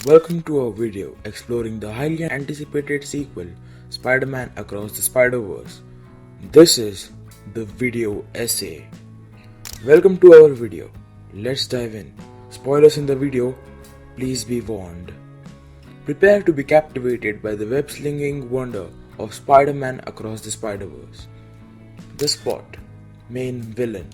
Welcome to our video exploring the highly anticipated sequel, Spider-Man Across the Spider-Verse. This is the video essay. Welcome to our video. Let's dive in. Spoilers in the video, please be warned. Prepare to be captivated by the web-slinging wonder of Spider-Man Across the Spider-Verse. The Spot, main villain.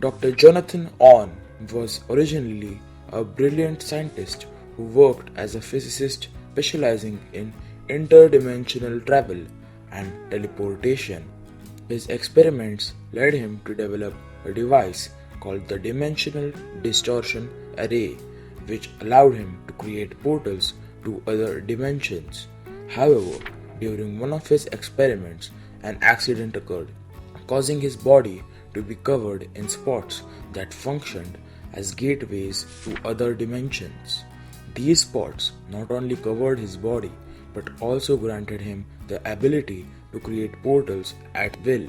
Dr. Jonathan Orne was originally a brilliant scientist who worked as a physicist specializing in interdimensional travel and teleportation. His experiments led him to develop a device called the Dimensional Distortion Array, which allowed him to create portals to other dimensions. However, during one of his experiments, an accident occurred, causing his body to be covered in spots that functioned as gateways to other dimensions. These spots not only covered his body but also granted him the ability to create portals at will.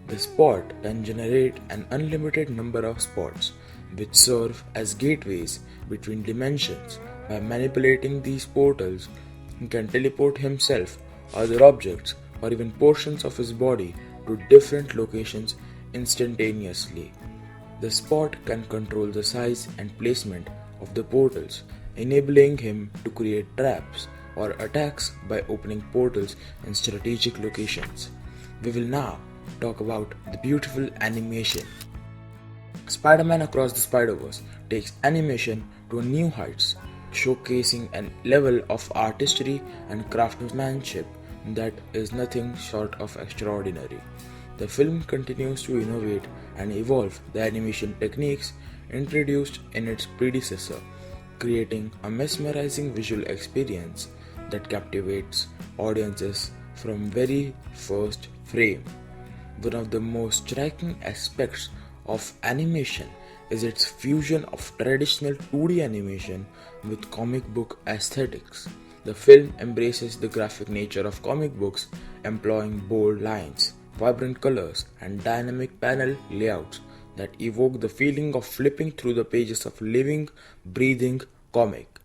The Spot can generate an unlimited number of spots which serve as gateways between dimensions. By manipulating these portals, he can teleport himself, other objects, or even portions of his body to different locations instantaneously. The Spot can control the size and placement of the portals, enabling him to create traps or attacks by opening portals in strategic locations. We will now talk about the beautiful animation. Spider-Man Across the Spider-Verse takes animation to new heights, showcasing a level of artistry and craftsmanship that is nothing short of extraordinary. The film continues to innovate and evolve the animation techniques introduced in its predecessor, creating a mesmerizing visual experience that captivates audiences from very first frame. One of the most striking aspects of animation is its fusion of traditional 2D animation with comic book aesthetics. The film embraces the graphic nature of comic books, employing bold lines, vibrant colors, and dynamic panel layouts that evoke the feeling of flipping through the pages of a living, breathing comic.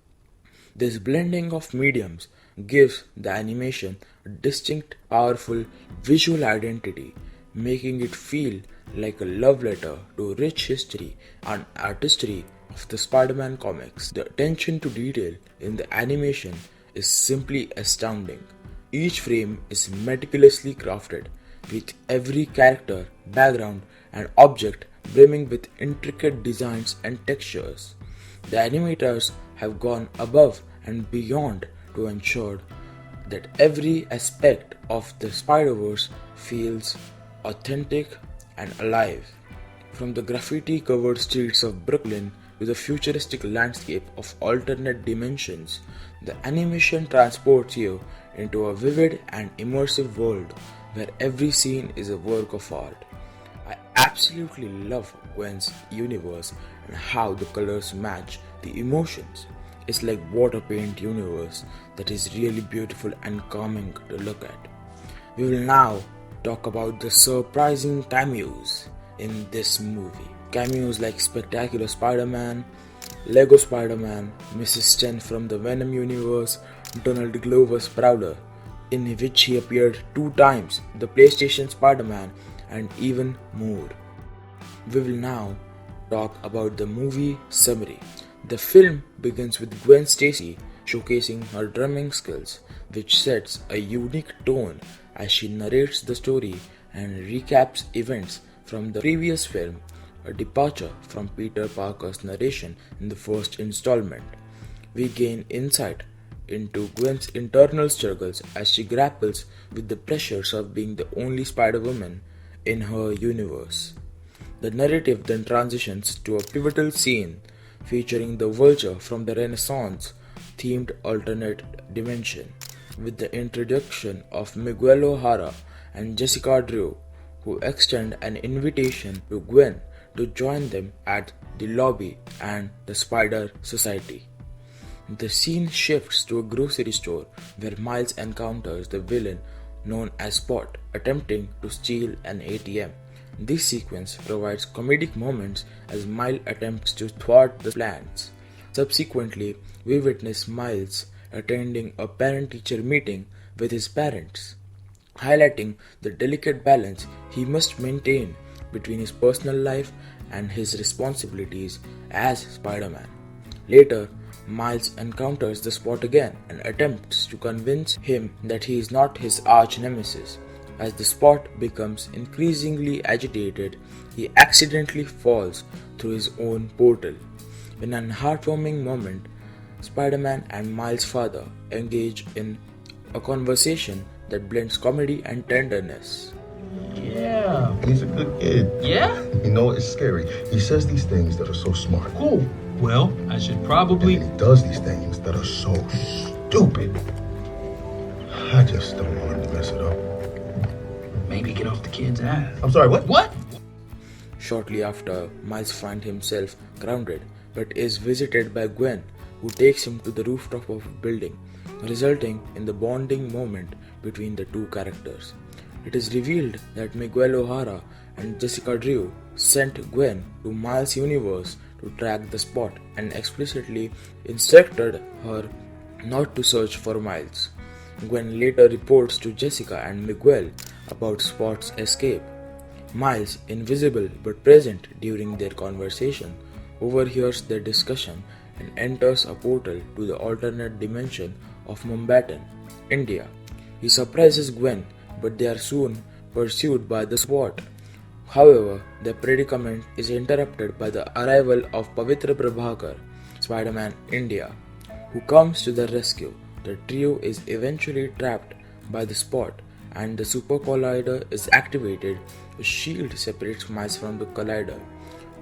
This blending of mediums gives the animation a distinct, powerful visual identity, making it feel like a love letter to rich history and artistry of the Spider-Man comics. The attention to detail in the animation is simply astounding. Each frame is meticulously crafted, with every character, background, and object brimming with intricate designs and textures. The animators have gone above and beyond to ensure that every aspect of the Spider-Verse feels authentic and alive. From the graffiti-covered streets of Brooklyn to the futuristic landscape of alternate dimensions, the animation transports you into a vivid and immersive world where every scene is a work of art. I absolutely love Gwen's universe and how the colors match the emotions. It's like water paint universe that is really beautiful and calming to look at. We will now talk about the surprising cameos in this movie. Cameos like Spectacular Spider-Man, Lego Spider-Man, Mrs. Ten from the Venom universe, Donald Glover's Prowler, in which he appeared 2 times, the PlayStation Spider-Man, and even more. We will now talk about the movie summary. The film begins with Gwen Stacy showcasing her drumming skills, which sets a unique tone as she narrates the story and recaps events from the previous film, a departure from Peter Parker's narration in the first installment. We gain insight into Gwen's internal struggles as she grapples with the pressures of being the only Spider-Woman in her universe. The narrative then transitions to a pivotal scene featuring the Vulture from the Renaissance-themed alternate dimension, with the introduction of Miguel O'Hara and Jessica Drew, who extend an invitation to Gwen to join them at the lobby and the Spider Society. The scene shifts to a grocery store where Miles encounters the villain known as Spot attempting to steal an ATM. This sequence provides comedic moments as Miles attempts to thwart the plans. Subsequently, we witness Miles attending a parent-teacher meeting with his parents, highlighting the delicate balance he must maintain between his personal life and his responsibilities as Spider-Man. Later, Miles encounters the Spot again and attempts to convince him that he is not his arch nemesis. As the Spot becomes increasingly agitated, he accidentally falls through his own portal. In an heartwarming moment, Spider-Man and Miles' father engage in a conversation that blends comedy and tenderness. Yeah. He's a good kid. Yeah? You know, it's scary. He says these things that are so smart. Cool. Well, I should probably... And he does these things that are so stupid. I just don't want him to mess it up. maybe get off the kid's ass. I'm sorry, what? What? Shortly after, Miles finds himself grounded but is visited by Gwen, who takes him to the rooftop of a building, resulting in the bonding moment between the two characters. It is revealed that Miguel O'Hara and Jessica Drew sent Gwen to Miles' universe to track the Spot and explicitly instructed her not to search for Miles. Gwen later reports to Jessica and Miguel about Spot's escape. Miles, invisible but present during their conversation, overhears their discussion and enters a portal to the alternate dimension of Mumbattan, India. He surprises Gwen, but they are soon pursued by the Spot. However, their predicament is interrupted by the arrival of Pavitra Prabhakar, Spider-Man India, who comes to their rescue. The trio is eventually trapped by the Spot, and the Super Collider is activated. A shield separates Miles from the collider.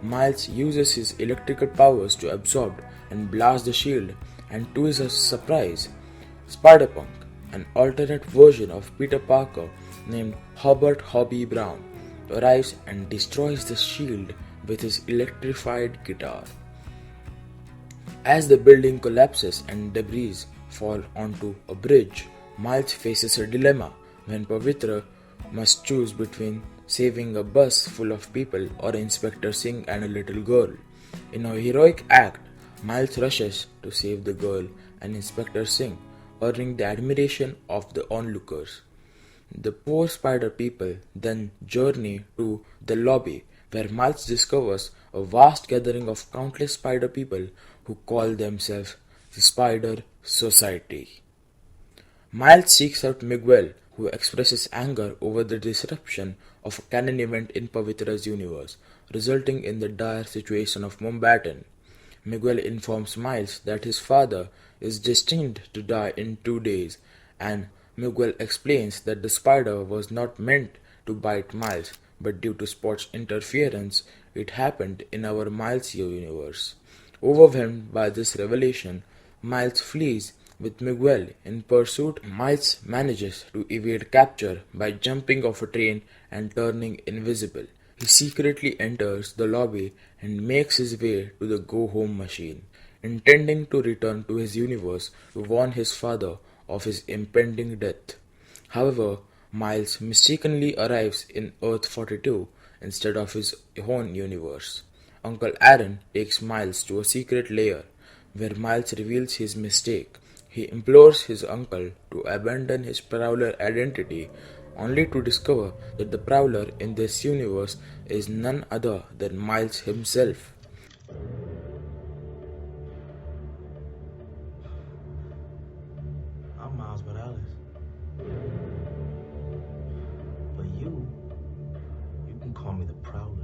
Miles uses his electrical powers to absorb and blast the shield, and to his surprise, Spider-Punk, an alternate version of Peter Parker named Hobart Hobby Brown, arrives and destroys the shield with his electrified guitar. As the building collapses and debris fall onto a bridge, Miles faces a dilemma when Pavitra must choose between saving a bus full of people or Inspector Singh and a little girl. In a heroic act, Miles rushes to save the girl and Inspector Singh, earning the admiration of the onlookers. The poor spider people then journey to the lobby, where Miles discovers a vast gathering of countless spider people who call themselves the Spider Society. Miles seeks out Miguel, who expresses anger over the disruption of a canon event in Pavitra's universe, resulting in the dire situation of Mumbattan. Miguel informs Miles that his father is destined to die in 2 days, and Miguel explains that the spider was not meant to bite Miles, but due to Spot's interference, it happened in our Miles universe. Overwhelmed by this revelation, Miles flees with Miguel in pursuit. Miles manages to evade capture by jumping off a train and turning invisible. He secretly enters the lobby and makes his way to the go-home machine, intending to return to his universe to warn his father of his impending death. However, Miles mistakenly arrives in Earth 42 instead of his own universe. Uncle Aaron takes Miles to a secret lair, where Miles reveals his mistake. He implores his uncle to abandon his Prowler identity, only to discover that the Prowler in this universe is none other than Miles himself. I'm Miles Morales. But you can call me the Prowler.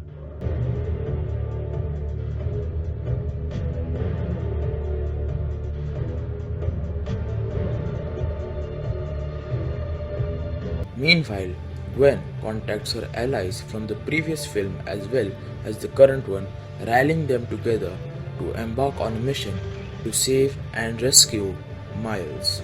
Meanwhile, Gwen contacts her allies from the previous film as well as the current one, rallying them together to embark on a mission to save and rescue Miles.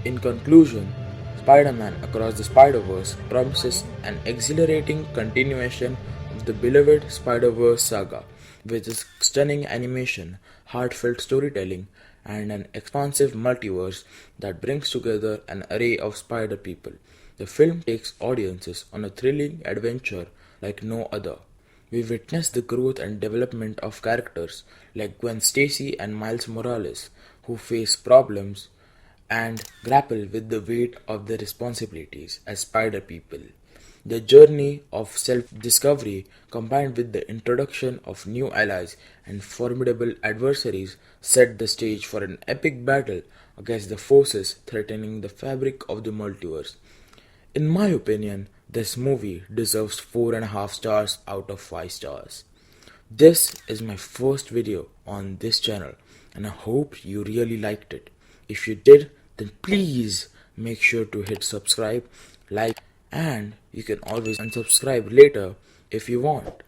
In conclusion, Spider-Man Across the Spider-Verse promises an exhilarating continuation of the beloved Spider-Verse saga, with its stunning animation, heartfelt storytelling, and an expansive multiverse that brings together an array of spider people. The film takes audiences on a thrilling adventure like no other, we witness the growth and development of characters like Gwen Stacy and Miles Morales, who face problems and grapple with the weight of their responsibilities as spider people. The journey of self discovery, combined with the introduction of new allies and formidable adversaries, set the stage for an epic battle against the forces threatening the fabric of the multiverse. In my opinion, this movie deserves 4.5 stars out of 5 stars. This is my first video on this channel and I hope you really liked it. If you did, then please make sure to hit subscribe, like, and you can always unsubscribe later if you want.